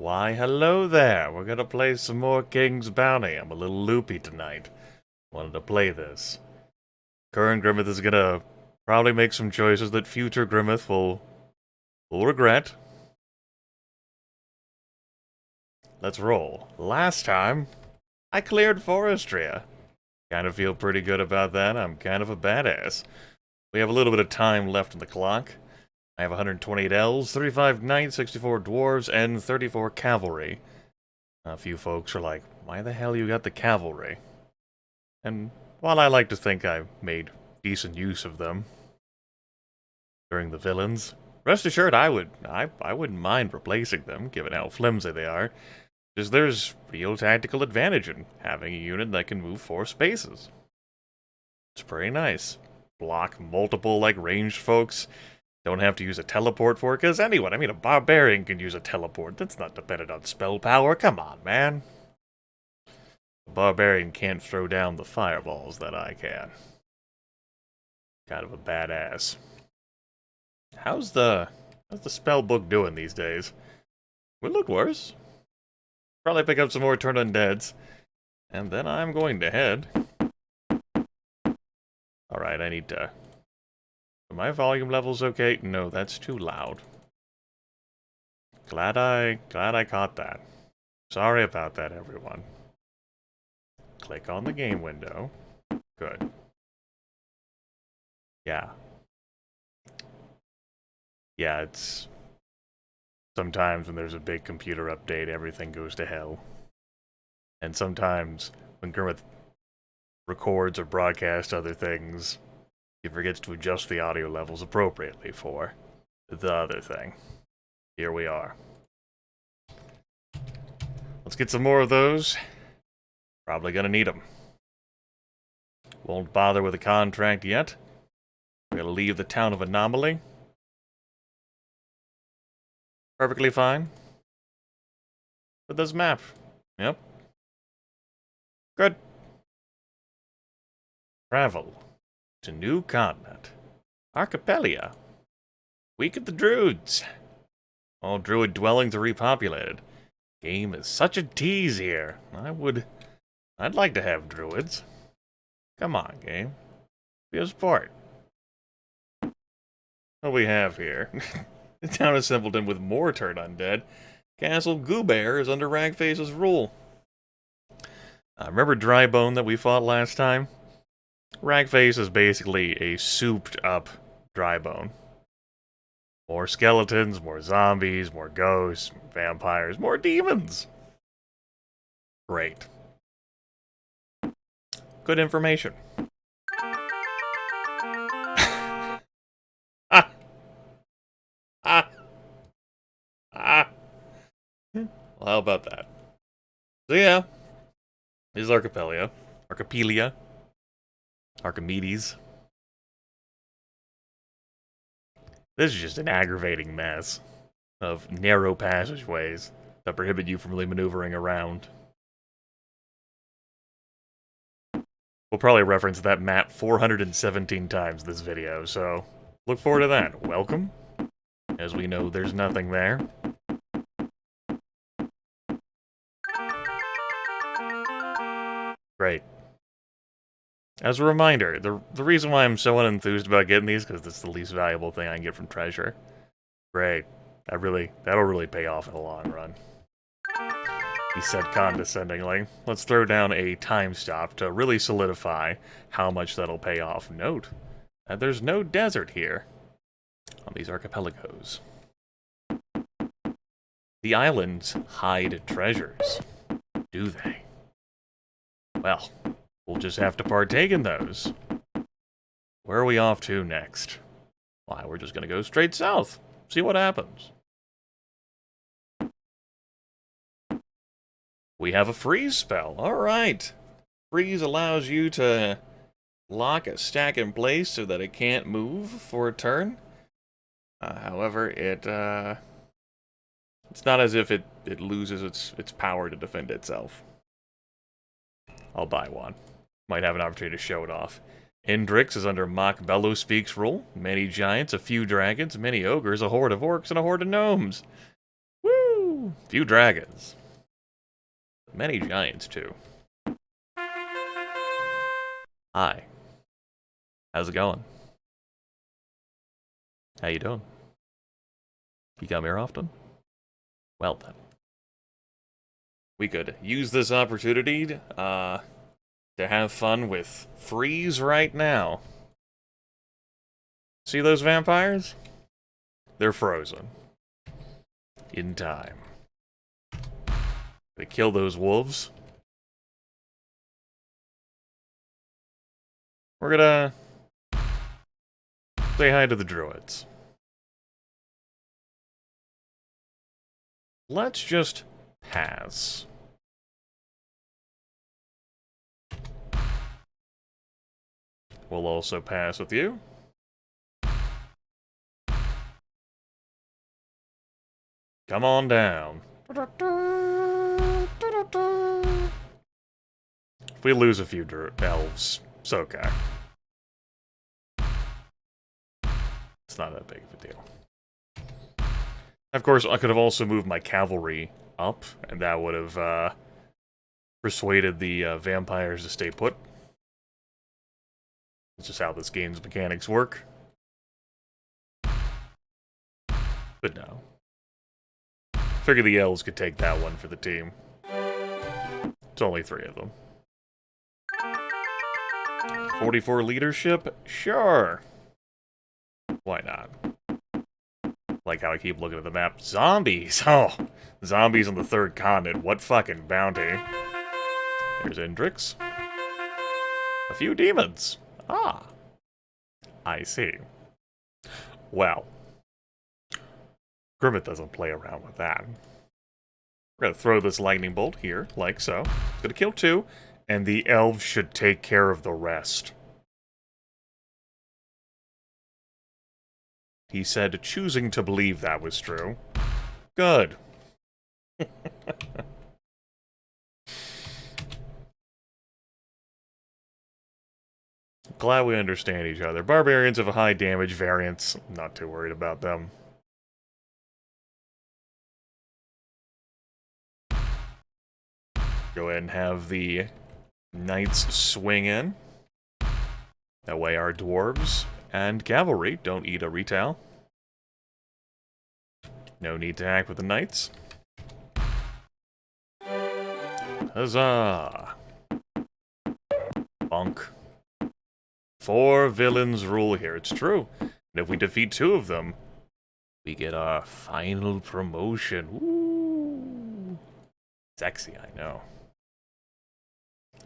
Why, hello there. We're gonna play some more King's Bounty. I'm a little loopy tonight. Wanted to play this. Current Grimith is gonna probably make some choices that future Grimith will regret. Let's roll. Last time, I cleared Forestria. Kind of feel pretty good about that. I'm kind of a badass. We have a little bit of time left on the clock. I have 128 elves, 35 knights, 64 dwarves, and 34 cavalry. A few folks are like, why the hell you got the cavalry? And while I like to think I made decent use of them during the villains, rest assured I wouldn't mind replacing them, given how flimsy they are, because there's real tactical advantage in having a unit that can move 4 spaces. It's pretty nice. Block multiple, ranged folks. Don't have to use a teleport for it, because anyone, a barbarian can use a teleport. That's not dependent on spell power. Come on, man. A barbarian can't throw down the fireballs that I can. Kind of a badass. How's the spell book doing these days? Would look worse. Probably pick up some more turn undeads. And then I'm going to head. Alright, I need to... Are my volume levels okay? No, that's too loud. Glad I caught that. Sorry about that, everyone. Click on the game window. Good. Yeah. Yeah, it's... Sometimes when there's a big computer update, everything goes to hell. And sometimes when Grimith records or broadcasts other things, he forgets to adjust the audio levels appropriately for the other thing. Here we are. Let's get some more of those. Probably gonna need them. Won't bother with a contract yet. We're gonna leave the town of Anomaly. Perfectly fine. With this map. Yep. Good. Travel to new continent. Archipelia. Week of the Druids. All druid dwellings are repopulated. Game is such a tease here. I'd like to have druids. Come on, game. Be a sport. What do we have here? The town is Simpleton with more turn undead. Castle Goobear is under Ragface's rule. Remember Drybone that we fought last time? Ragface is basically a souped-up Drybone. More skeletons, more zombies, more ghosts, vampires, more demons! Great. Good information. Ah! Ah! Ah! Well, how about that? So yeah, this is Archipelia. Archipelia. Archimedes. This is just an aggravating mess of narrow passageways that prohibit you from really maneuvering around. We'll probably reference that map 417 times this video, so look forward to that. Welcome. As we know, there's nothing there. Great. As a reminder, the reason why I'm so unenthused about getting these is because it's the least valuable thing I can get from treasure. Great. That'll really pay off in the long run. He said condescendingly. Let's throw down a time stop to really solidify how much that'll pay off. Note that there's no desert here on these archipelagos. The islands hide treasures, do they? Well, we'll just have to partake in those. Where are we off to next? Why, we're just gonna go straight south. See what happens. We have a freeze spell. Alright. Freeze allows you to lock a stack in place so that it can't move for a turn. However, it's not as if it loses its power to defend itself. I'll buy one. Might have an opportunity to show it off. Indrix is under Mock Bellowspeak's rule. Many giants, a few dragons, many ogres, a horde of orcs, and a horde of gnomes. Woo! Few dragons. Many giants, too. Hi. How's it going? How you doing? You come here often? Well then. We could use this opportunity to have fun with freeze right now. See those vampires? They're frozen. In time. Gonna kill those wolves. We're gonna say hi to the druids. Let's just pass. We'll also pass with you. Come on down. If we lose a few elves, it's okay. It's not that big of a deal. Of course, I could have also moved my cavalry up, and that would have persuaded the vampires to stay put. That's just how this game's mechanics work. But no. Figure the elves could take that one for the team. It's only 3 of them. 44 leadership? Sure. Why not? Like how I keep looking at the map. Zombies! Oh! Zombies on the 3rd continent. What fucking bounty. There's Indrix. A few demons. Ah. I see. Well. Grimith doesn't play around with that. We're gonna throw this lightning bolt here, like so. It's gonna kill 2, and the elves should take care of the rest. He said, choosing to believe that was true. Good. Glad we understand each other. Barbarians have a high damage variance. Not too worried about them. Go ahead and have the knights swing in. That way our dwarves and cavalry don't eat a retail. No need to act with the knights. Huzzah! Bonk. 4 villains rule here, it's true. And if we defeat 2 of them, we get our final promotion. Ooh. Sexy, I know.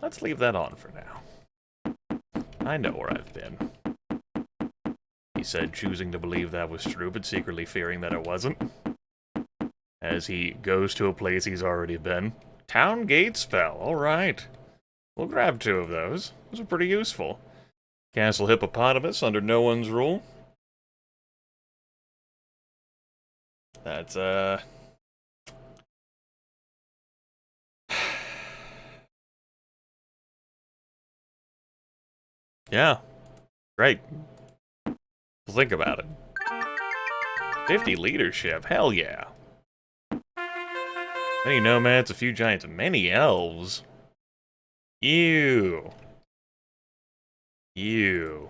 Let's leave that on for now. I know where I've been. He said, choosing to believe that was true, but secretly fearing that it wasn't. As he goes to a place he's already been. Town gate spell, alright. We'll grab 2 of those. Those are pretty useful. Castle Hippopotamus under no one's rule. That's, yeah. Great. Think about it. 50 leadership, hell yeah. Many nomads, a few giants, many elves. Ew. Ew.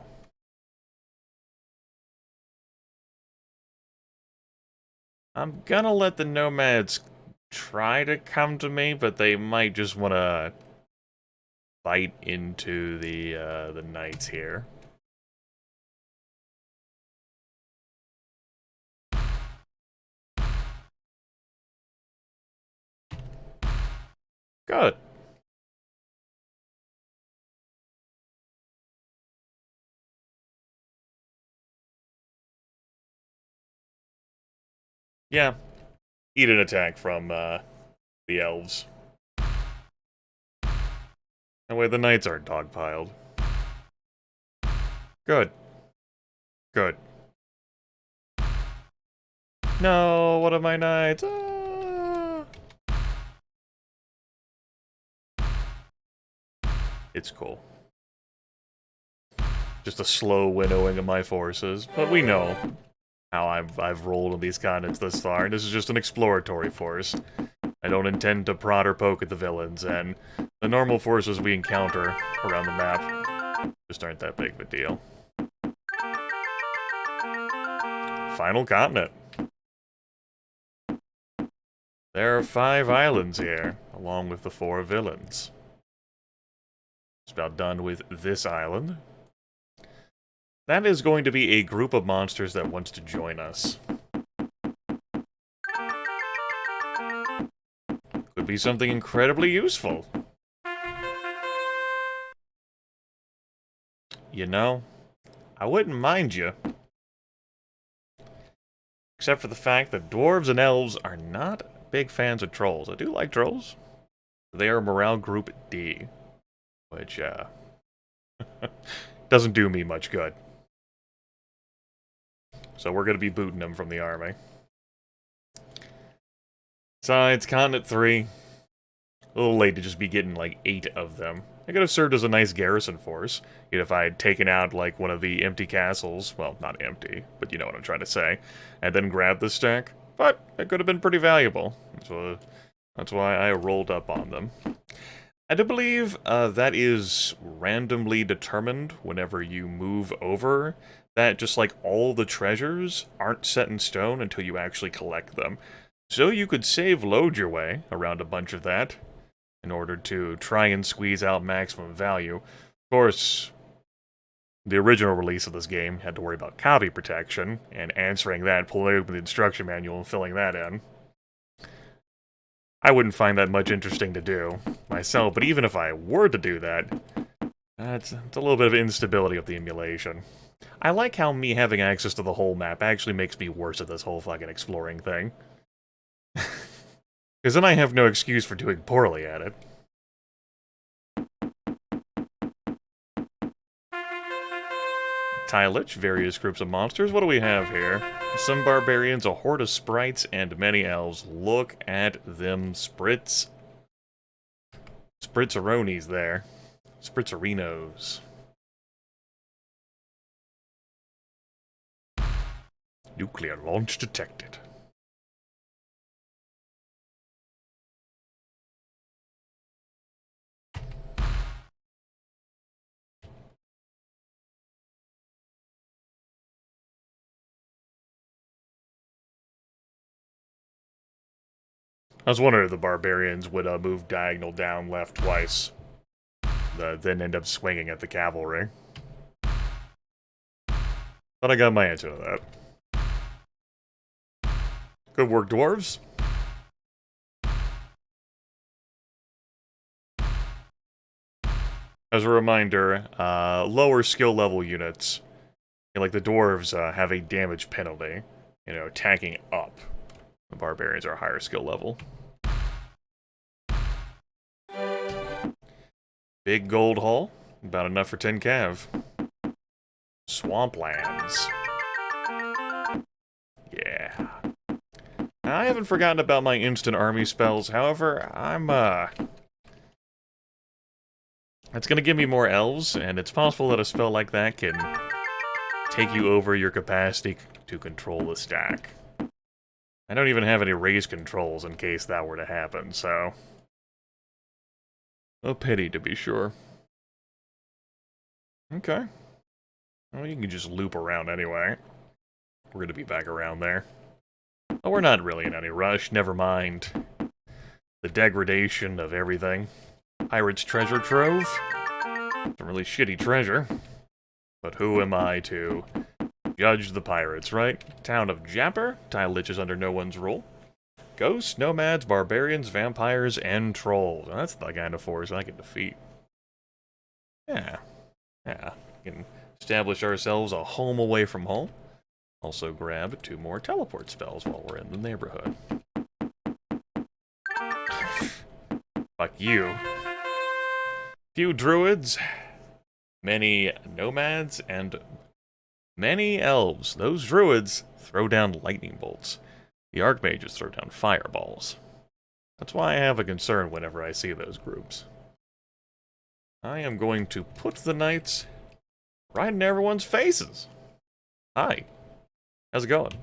I'm gonna let the nomads try to come to me, but they might just want to bite into the knights here. Good. Yeah. Eat an attack from the elves. That way the knights aren't dogpiled. Good. Good. No, one of my knights. Ah. It's cool. Just a slow winnowing of my forces, but we know how I've rolled on these continents thus far. This is just an exploratory force. I don't intend to prod or poke at the villains, and the normal forces we encounter around the map just aren't that big of a deal. Final continent. There are 5 islands here, along with the 4 villains. It's about done with this island. That is going to be a group of monsters that wants to join us. Could be something incredibly useful. You know, I wouldn't mind you. Except for the fact that dwarves and elves are not big fans of trolls. I do like trolls. They are morale group D, which, doesn't do me much good. So we're going to be booting them from the army. Besides, Continent 3, a little late to just be getting like 8 of them. It could have served as a nice garrison force, if I had taken out like one of the empty castles, well, not empty, but you know what I'm trying to say, and then grabbed the stack. But it could have been pretty valuable. That's why I rolled up on them. I do believe that is randomly determined whenever you move over, that just like all the treasures aren't set in stone until you actually collect them. So you could save load your way around a bunch of that in order to try and squeeze out maximum value. Of course, the original release of this game had to worry about copy protection, and answering that, pulling open the instruction manual and filling that in. I wouldn't find that much interesting to do myself, but even if I were to do that, it's a little bit of instability of the emulation. I like how me having access to the whole map actually makes me worse at this whole fucking exploring thing. Because then I have no excuse for doing poorly at it. Tilich, various groups of monsters. What do we have here? Some barbarians, a horde of sprites, and many elves. Look at them sprits. Spritzeronis there. Spritzerinos. Nuclear launch detected. I was wondering if the barbarians would move diagonal down left twice, then end up swinging at the cavalry. But I got my answer to that. Good work, dwarves. As a reminder, lower skill level units, like the dwarves, have a damage penalty, attacking up. The barbarians are a higher skill level. Big gold haul, about enough for 10 cav. Swamplands. Yeah. I haven't forgotten about my instant army spells, however, it's gonna give me more elves, and it's possible that a spell like that can take you over your capacity to control the stack. I don't even have any raised controls in case that were to happen, so... a pity, to be sure. Okay. Well, you can just loop around anyway. We're gonna be back around there. Oh, we're not really in any rush, never mind the degradation of everything. Pirate's treasure trove? Some really shitty treasure. But who am I to judge the pirates, right? Town of Japper, Tilich is under no one's rule. Ghosts, nomads, barbarians, vampires, and trolls. Well, that's the kind of force I can defeat. Yeah. Yeah. We can establish ourselves a home away from home. Also grab 2 more teleport spells while we're in the neighborhood. Fuck you. Few druids, many nomads, and many elves. Those druids throw down lightning bolts. The archmages throw down fireballs. That's why I have a concern whenever I see those groups. I am going to put the knights right in everyone's faces. Hi. How's it going?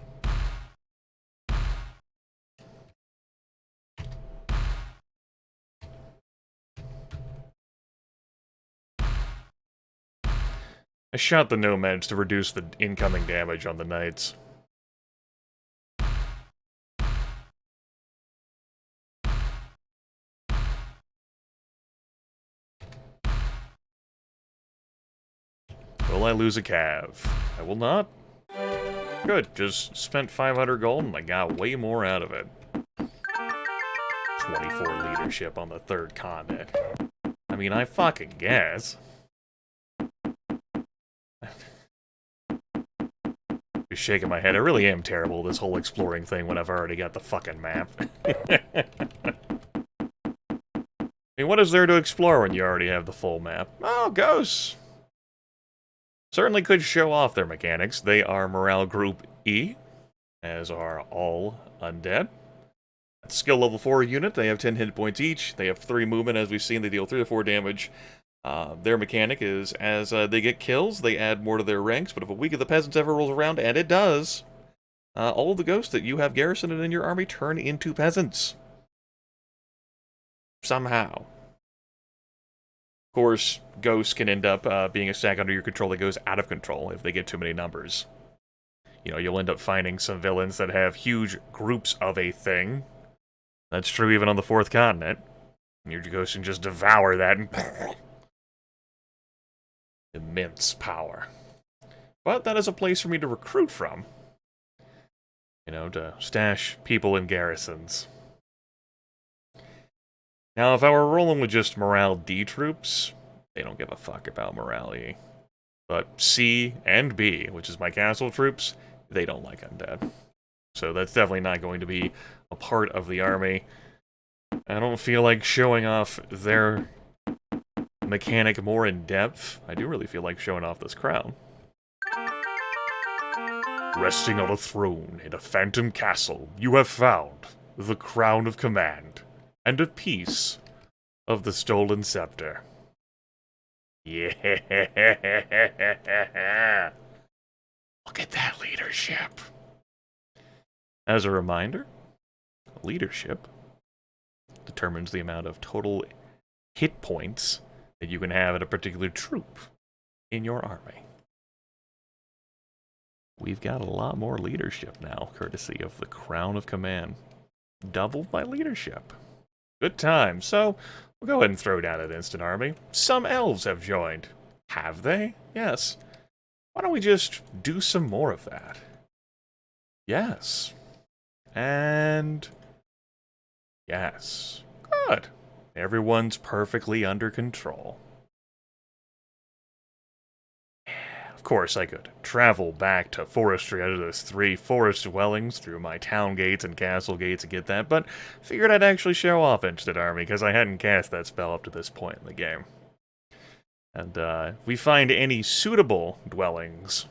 I shot the nomads to reduce the incoming damage on the knights. Will I lose a cav? I will not. Good, just spent 500 gold and I got way more out of it. 24 leadership on the third continent. I mean, I fucking guess. Just shaking my head. I really am terrible at this whole exploring thing when I've already got the fucking map. I mean, what is there to explore when you already have the full map? Oh, ghosts! Certainly could show off their mechanics. They are Morale Group E, as are all undead. Skill level 4 unit, they have 10 hit points each. They have 3 movement, as we've seen. They deal 3 to 4 damage. Their mechanic is, as they get kills, they add more to their ranks, but if a week of the peasants ever rolls around, and it does, all of the ghosts that you have garrisoned in your army turn into peasants. Somehow. Of course, ghosts can end up being a stack under your control that goes out of control if they get too many numbers. You know, you'll end up finding some villains that have huge groups of a thing. That's true even on the 4th continent. Your ghosts can just devour that and... immense power. But that is a place for me to recruit from. You know, to stash people in garrisons. Now, if I were rolling with just Morale D troops, they don't give a fuck about Morale E. But C and B, which is my castle troops, they don't like undead. So that's definitely not going to be a part of the army. I don't feel like showing off their mechanic more in depth. I do really feel like showing off this crown. Resting on a throne in a phantom castle, you have found the crown of command and a piece of the stolen scepter. Yeah. Look at that leadership. As a reminder, leadership determines the amount of total hit points that you can have at a particular troop in your army. We've got a lot more leadership now, courtesy of the Crown of Command. Doubled my leadership. Good time. So, we'll go ahead and throw down an instant army. Some elves have joined. Have they? Yes. Why don't we just do some more of that? Yes. And... yes. Good. Everyone's perfectly under control. Of course, I could travel back to forestry out of those 3 forest dwellings through my town gates and castle gates to get that, but figured I'd actually show off Instant Army because I hadn't cast that spell up to this point in the game. And if we find any suitable dwellings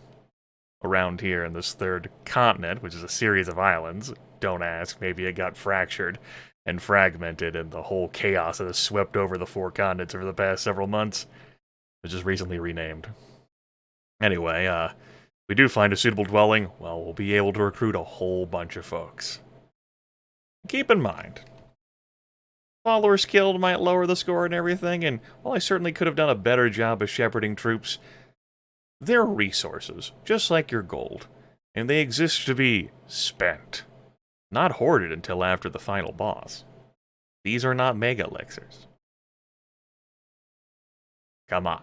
around here in this 3rd continent, which is a series of islands, don't ask, maybe it got fractured and fragmented and the whole chaos that has swept over the 4 continents over the past several months was just recently renamed. Anyway, we do find a suitable dwelling, well, we'll be able to recruit a whole bunch of folks. Keep in mind, followers killed might lower the score and everything, and while I certainly could have done a better job of shepherding troops, they're resources, just like your gold, and they exist to be spent, not hoarded until after the final boss. These are not mega elixirs. Come on.